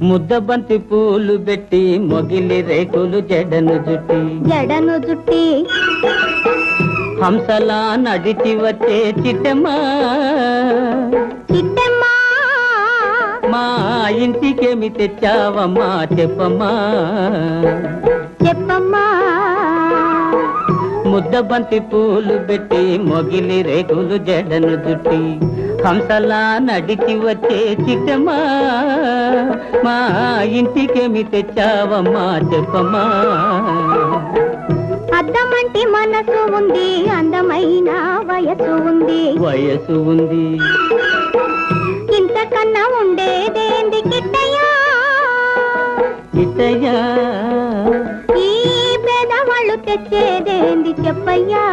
ముద్దబంతి పూలు పెట్టి మొగిలి రేకులు జడను జుట్టి హంసలా నడిచి వచ్చే చిట్టమ్మా మా ఇంటికేమి తెచ్చావమ్మా చెప్పమ్మా ముద్దబంతి పూలు పెట్టి మొగిలి రేకులు జడను జుట్టి హంసలా నడిచి వచ్చే చిట్టమ్మా మా ఇంటికేమి తెచ్చావమ్మా చెప్పమ్మా అద్దమంటి మనసు ఉంది అందమైన వయసు ఉంది ఇంతకన్నా ఉండేదేంది కిట్టయ్యా ఈ పేదవాళ్ళు తెచ్చేదేంది చెప్పయ్యా